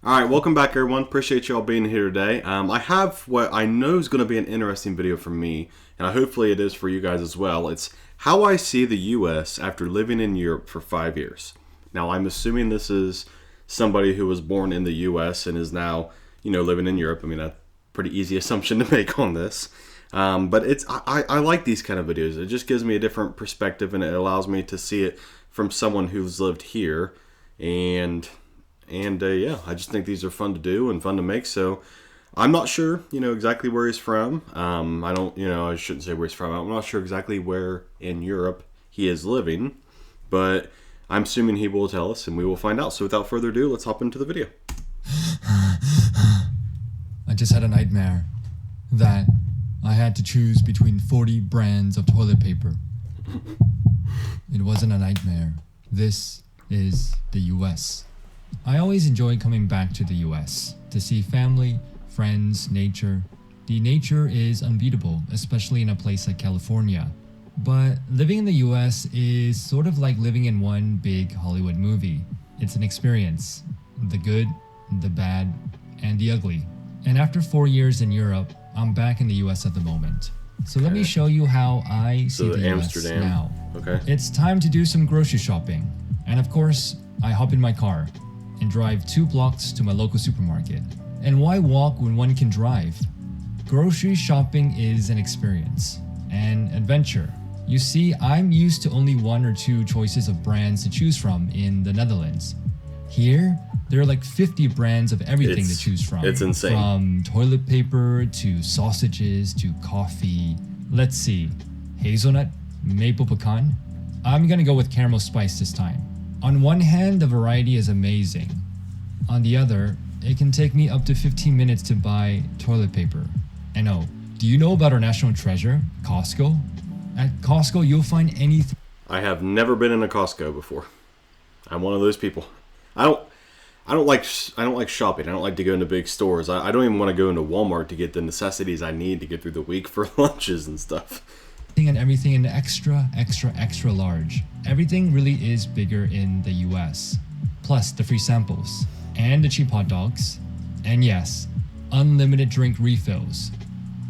All right, welcome back, everyone. Appreciate y'all being here today. I have what I know is going to be an interesting video for me, and hopefully it is for you guys as well. It's how I see the U.S. after living in Europe for 5 years. Now, I'm assuming this is somebody who was born in the U.S. and is now, living in Europe. I mean, a pretty easy assumption to make on this. But I like these kind of videos. It just gives me a different perspective, and it allows me to see it from someone who's lived here, and yeah, I just think these are fun to do and fun to make. So I'm not sure, exactly where he's from. I shouldn't say where he's from. I'm not sure exactly where in Europe he is living, but I'm assuming he will tell us and we will find out. So without further ado, let's hop into the video. I just had a nightmare that I had to choose between 40 brands of toilet paper. It wasn't a nightmare. This is the US. I always enjoy coming back to the US to see family, friends, nature. The nature is unbeatable, especially in a place like California. But living in the US is sort of like living in one big Hollywood movie. It's an experience. The good, the bad, and the ugly. And after 4 years in Europe, I'm back in the US at the moment. So let me show you how I see the US Amsterdam. now. Okay. It's time to do some grocery shopping. And of course, I hop in my car and drive 2 blocks to my local supermarket. And why walk when one can drive? Grocery shopping is an experience, an adventure. You see, I'm used to only 1 or 2 choices of brands to choose from in the Netherlands. Here, there are like 50 brands of everything to choose from. It's insane. From toilet paper to sausages to coffee. Let's see, hazelnut, maple pecan. I'm gonna go with caramel spice this time. On one hand, the variety is amazing. On the other, it can take me up to 15 minutes to buy toilet paper. And oh, do you know about our national treasure, Costco? At Costco, you'll find anything. I have never been in a Costco before. I'm one of those people. I don't like shopping. I don't like to go into big stores. I don't even want to go into Walmart to get the necessities I need to get through the week for lunches and stuff. And everything in extra large. Everything really is bigger in the US. Plus the free samples, and the cheap hot dogs, and yes, unlimited drink refills.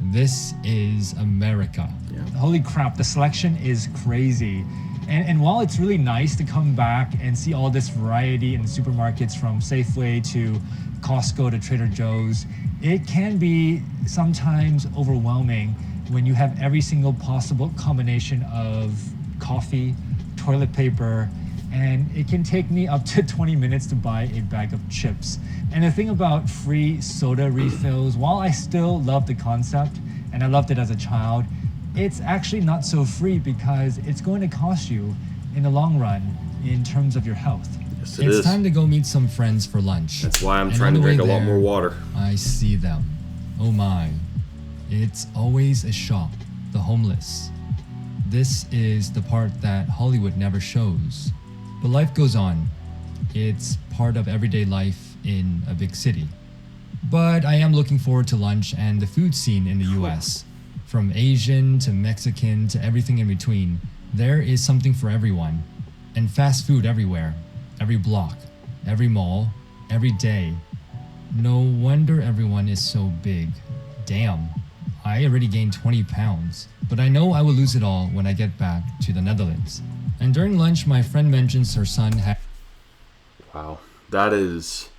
This is America. Yeah. Holy crap, the selection is crazy. And while it's really nice to come back and see all this variety in the supermarkets from Safeway to Costco to Trader Joe's, it can be sometimes overwhelming when you have every single possible combination of coffee, toilet paper, and it can take me up to 20 minutes to buy a bag of chips. And the thing about free soda refills, while I still love the concept, and I loved it as a child, it's actually not so free because it's going to cost you in the long run in terms of your health. Yes, It's time to go meet some friends for lunch. That's why I'm And trying on to the way drink a lot there, more water. I see them. Oh my. It's always a shop, the homeless. This is the part that Hollywood never shows. But life goes on. It's part of everyday life in a big city. But I am looking forward to lunch and the food scene in the US. From Asian to Mexican to everything in between, there is something for everyone. And fast food everywhere, every block, every mall, every day. No wonder everyone is so big. Damn, I already gained 20 pounds, but I know I will lose it all when I get back to the Netherlands. And during lunch, my friend mentions her son had. Wow, that is.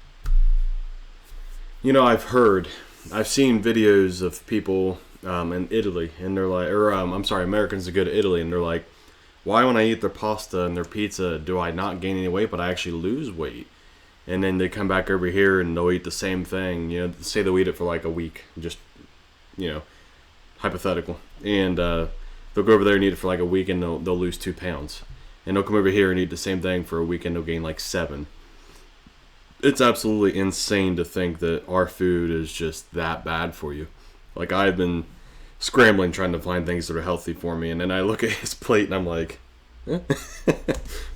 I've seen videos of people in Italy, and they're like, Americans that go to Italy, and they're like, why when I eat their pasta and their pizza do I not gain any weight, but I actually lose weight? And then they come back over here and they'll eat the same thing, say they'll eat it for like a week, just, hypothetical. And they'll go over there and eat it for like a week and they'll lose 2 pounds. And they'll come over here and eat the same thing for a week and they'll gain like 7. It's absolutely insane to think that our food is just that bad for you. Like, I've been scrambling trying to find things that are healthy for me, and then I look at his plate and I'm like, but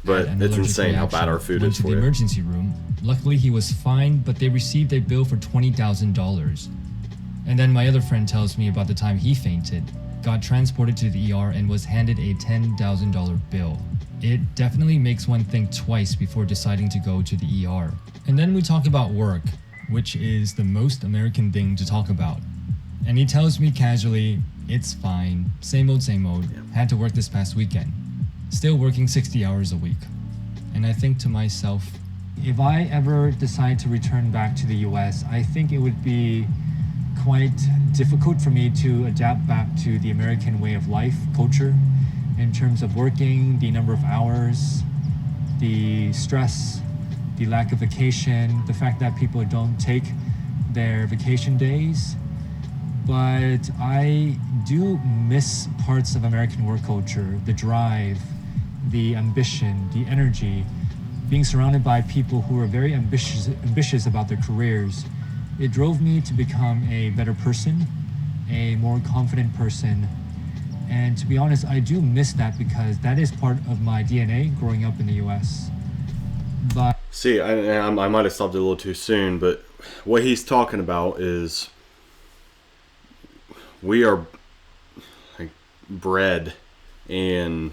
it's insane how bad our food is for to the you. emergency room. Luckily, he was fine, but they received a bill for $20,000. And then my other friend tells me about the time he fainted, got transported to the ER, and was handed a $10,000 bill. It definitely makes one think twice before deciding to go to the ER. And then we talk about work. which is the most American thing to talk about. And he tells me casually, it's fine, same old, had to work this past weekend. Still working 60 hours a week. And I think to myself, If I ever decide to return back to the US, I think it would be quite difficult for me to adapt back to the American way of life, culture, in terms of working, the number of hours, the stress, the lack of vacation, the fact that people don't take their vacation days. But I do miss parts of American work culture, the drive, the ambition, the energy, being surrounded by people who are very ambitious about their careers. It drove me to become a better person, a more confident person. And to be honest, I do miss that because that is part of my DNA growing up in the US. But See, I might have stopped it a little too soon, but what he's talking about is we are like bred and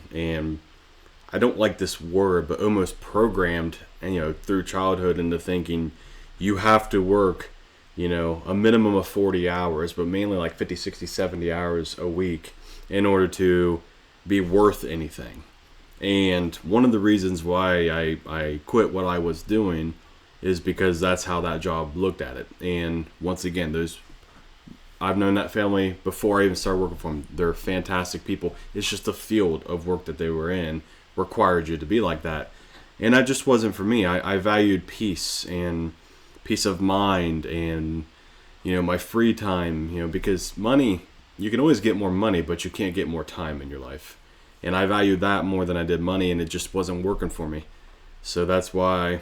I don't like this word, but almost programmed, and through childhood into thinking you have to work, a minimum of 40 hours, but mainly like 50, 60, 70 hours a week in order to be worth anything. And one of the reasons why I quit what I was doing is because that's how that job looked at it. And once again, I've known that family before I even started working for them. They're fantastic people. It's just the field of work that they were in required you to be like that. And that just wasn't for me. I valued peace and peace of mind and, my free time, because money, you can always get more money, but you can't get more time in your life. And I valued that more than I did money, and it just wasn't working for me. So that's why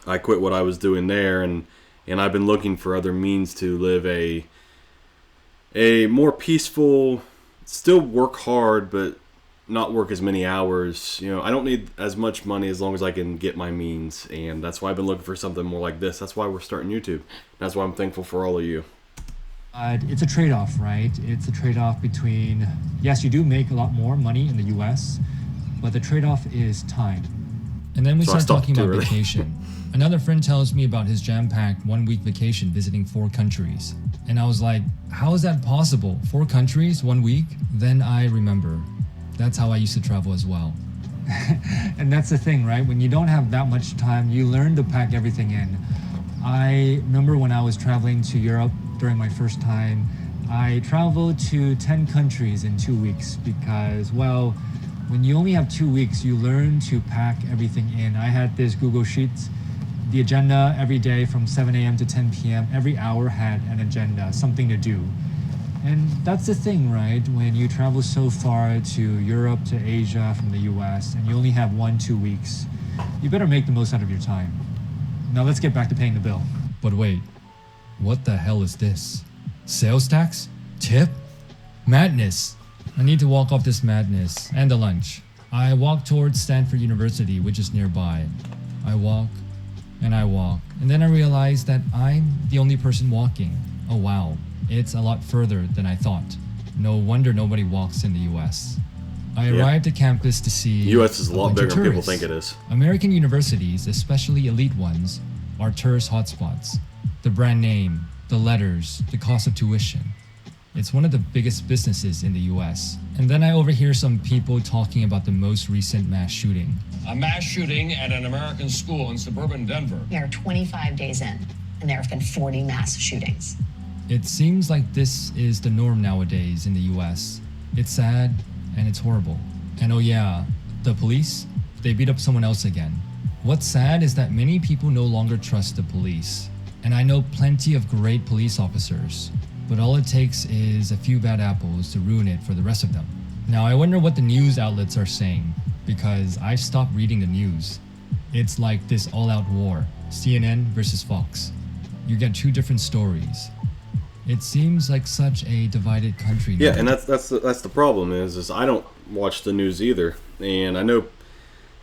I quit what I was doing there, and I've been looking for other means to live a more peaceful, still work hard, but not work as many hours. I don't need as much money as long as I can get my means, and that's why I've been looking for something more like this. That's why we're starting YouTube. That's why I'm thankful for all of you. it's a trade-off, right? It's a trade-off between, yes, you do make a lot more money in the US, but the trade-off is time. And then we So I start stopped talking too about early. vacation. Another friend tells me about his jam-packed 1-week vacation visiting 4 countries. And I was like, how is that possible? 4 countries, 1 week? Then I remember. That's how I used to travel as well. And that's the thing, right? When you don't have that much time, you learn to pack everything in. I remember when I was traveling to Europe during my first time, I traveled to 10 countries in 2 weeks because, well, when you only have 2 weeks, you learn to pack everything in. I had this Google Sheets, the agenda every day from 7 a.m. to 10 p.m. Every hour had an agenda, something to do. And that's the thing, right? When you travel so far to Europe, to Asia from the US, and you only have 1-2 weeks, you better make the most out of your time. Now let's get back to paying the bill. But wait, what the hell is this? Sales tax? Tip? Madness! I need to walk off this madness and the lunch. I walk towards Stanford University, which is nearby. I walk, and then I realize that I'm the only person walking. Oh wow, it's a lot further than I thought. No wonder nobody walks in the US. I Yeah. arrived at campus to see U.S. is a lot bunch of bigger than people tourists. think it is. American universities, especially elite ones, are tourist hotspots. The brand name, the letters, the cost of tuition. It's one of the biggest businesses in the US. And then I overhear some people talking about the most recent mass shooting. A mass shooting at an American school in suburban Denver. We are 25 days in, and there have been 40 mass shootings. It seems like this is the norm nowadays in the US. It's sad and it's horrible. And oh yeah, the police, they beat up someone else again. What's sad is that many people no longer trust the police. And I know plenty of great police officers, but all it takes is a few bad apples to ruin it for the rest of them. Now I wonder what the news outlets are saying, because I've stopped reading the news. It's like this all-out war, CNN versus Fox. You get 2 different stories. It seems like such a divided country now. Yeah, and that's the problem is I don't watch the news either, and I know,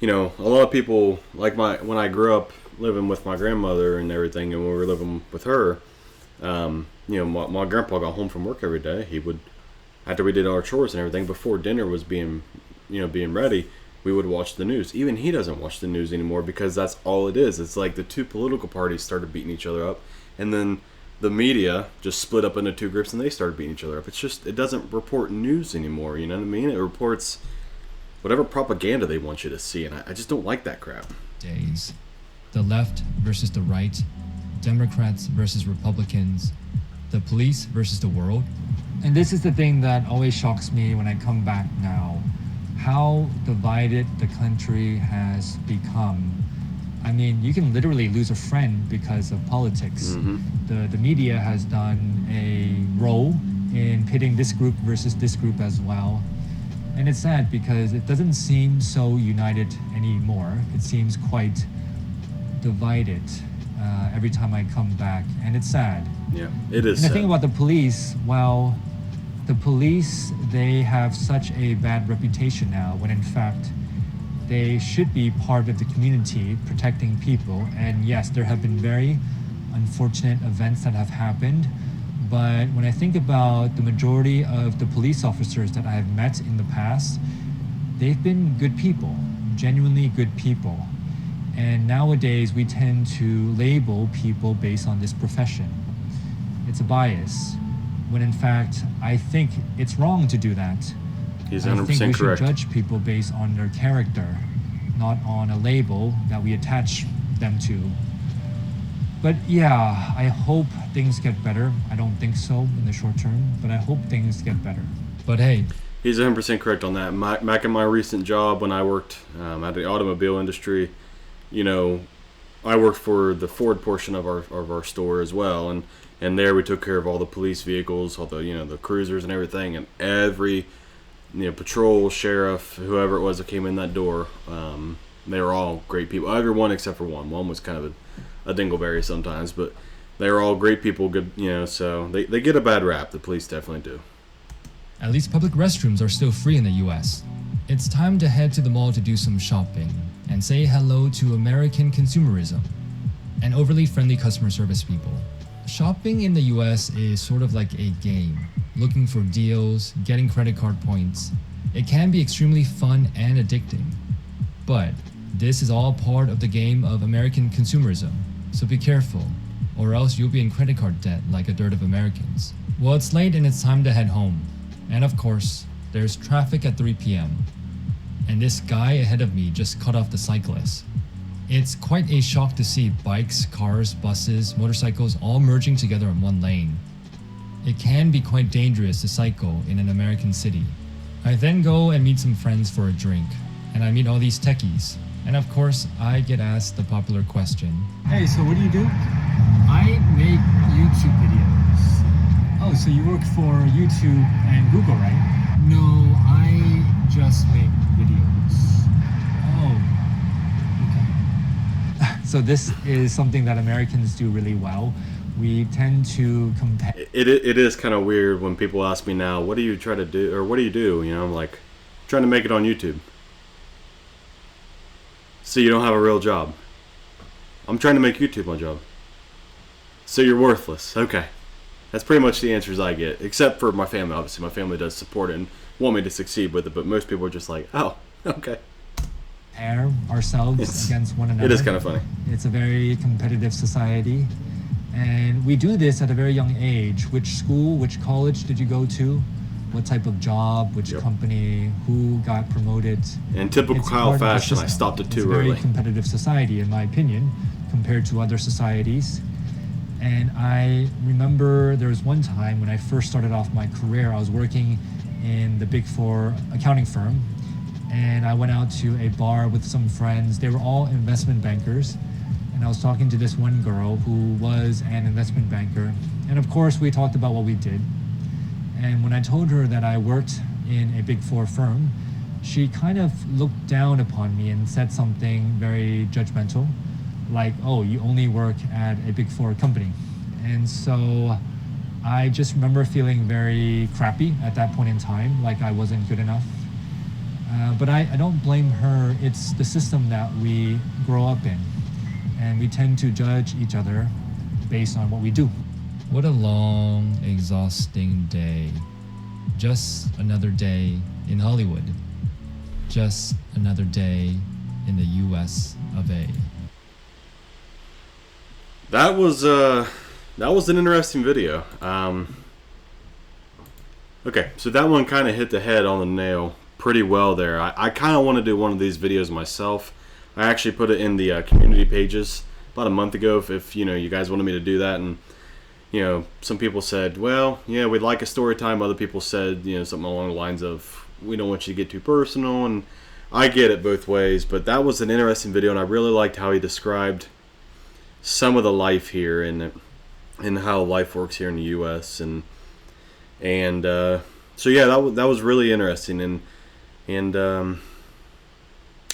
a lot of people like when I grew up living with my grandmother and everything, and when we were living with her, my grandpa got home from work every day. He would, after we did our chores and everything, before dinner was being ready, we would watch the news. Even he doesn't watch the news anymore because that's all it is. It's like the two political parties started beating each other up, and then the media just split up into two groups and they started beating each other up. It's just, it doesn't report news anymore, you know what I mean? It reports whatever propaganda they want you to see, and I just don't like that crap. Days. The left versus the right, Democrats versus Republicans, the police versus the world. And this is the thing that always shocks me when I come back now. How divided the country has become. I mean, you can literally lose a friend because of politics. The media has done a role in pitting this group versus this group as well. And it's sad because it doesn't seem so united anymore. It seems quite divided every time I come back, and it's sad. Yeah, it is And the sad. thing about the police, well, the police, they have such a bad reputation now, when in fact, they should be part of the community protecting people. And yes, there have been very unfortunate events that have happened. But when I think about the majority of the police officers that I have met in the past, they've been good people, genuinely good people. And nowadays, we tend to label people based on this profession. It's a bias, when in fact, I think it's wrong to do that. He's I 100% think we correct. should judge people based on their character, not on a label that we attach them to. But yeah, I hope things get better. I don't think so in the short term, but I hope things get better. But hey, He's 100% correct on that. Back in my recent job when I worked at the automobile industry, you know, I worked for the Ford portion of our store as well, and there we took care of all the police vehicles, all the, you know, the cruisers and everything, and every, you know, patrol, sheriff, whoever it was that came in that door, they were all great people. Everyone except for one. One was kind of a dingleberry sometimes, but they were all great people. Good, you know. So they get a bad rap. The police definitely do. at least public restrooms are still free in the US. It's time to head to the mall to do some shopping and say hello to American consumerism and overly friendly customer service people. Shopping in the US is sort of like a game, looking for deals, getting credit card points. It can be extremely fun and addicting. But this is all part of the game of American consumerism, so be careful, or else you'll be in credit card debt like a third of Americans. Well, it's late and it's time to head home. And of course, there's traffic at 3 p.m. And this guy ahead of me just cut off the cyclist. It's quite a shock to see bikes, cars, buses, motorcycles all merging together in one lane. It can be quite dangerous to cycle in an American city. I then go and meet some friends for a drink, and I meet all these techies. And of course, I get asked the popular question. Hey, so what do you do? I make YouTube videos. Oh, so you work for YouTube and Google, right? No, I just make videos. Oh, okay. So this is something that Americans do really well. We tend to compare. It is kind of weird when people ask me now, what do you try to do, or what do you do? You know, I'm like, trying to make it on YouTube. So you don't have a real job. I'm trying to make YouTube my job. So you're worthless. Okay. That's pretty much the answers I get, except for my family. Obviously, my family does support it and want me to succeed with it, but most people are just like, oh, okay. Compare ourselves against one another. It is kind of funny. It's a very competitive society. And we do this at a very young age. Which school, which college did you go to? What type of job, which Yep. company, who got promoted? In typical It's Kyle part of the fashion, I system. stopped it It's too a very early. competitive society, in my opinion, compared to other societies. And I remember there was one time when I first started off my career, I was working in the Big Four accounting firm. And I went out to a bar with some friends. They were all investment bankers. And I was talking to this one girl who was an investment banker. And of course, we talked about what we did. And when I told her that I worked in a Big Four firm, she kind of looked down upon me and said something very judgmental, like, oh, you only work at a Big Four company. And so I just remember feeling very crappy at that point in time, like I wasn't good enough. But I don't blame her. It's the system that we grow up in. And we tend to judge each other based on what we do. What a long, exhausting day. Just another day in Hollywood. just another day in the US of A. That was an interesting video. Okay, so that one kind of hit the head on the nail pretty well there. I kind of want to do one of these videos myself. I actually put it in the community pages about a month ago if you guys wanted me to do that, and some people said, well, yeah, we'd like a story time. Other people said, something along the lines of, we don't want you to get too personal, and I get it both ways, but that was an interesting video, and I really liked how he described some of the life here and how life works here in the U.S. and so yeah, that was really interesting, and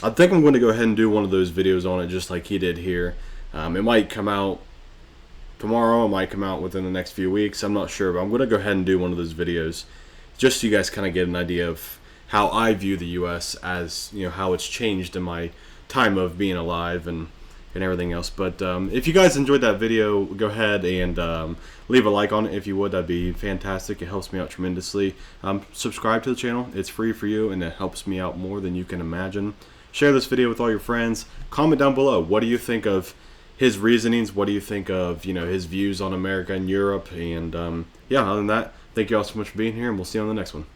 I think I'm going to go ahead and do one of those videos on it just like he did here. It might come out tomorrow, it might come out within the next few weeks, I'm not sure, but I'm going to go ahead and do one of those videos just so you guys kind of get an idea of how I view the U.S. as, how it's changed in my time of being alive and everything else. But if you guys enjoyed that video, go ahead and leave a like on it if you would. That'd be fantastic. It helps me out tremendously. Subscribe to the channel. It's free for you, and it helps me out more than you can imagine. Share this video with all your friends. Comment down below. What do you think of his reasonings? What do you think of his views on America and Europe? And yeah, other than that, thank you all so much for being here, and we'll see you on the next one.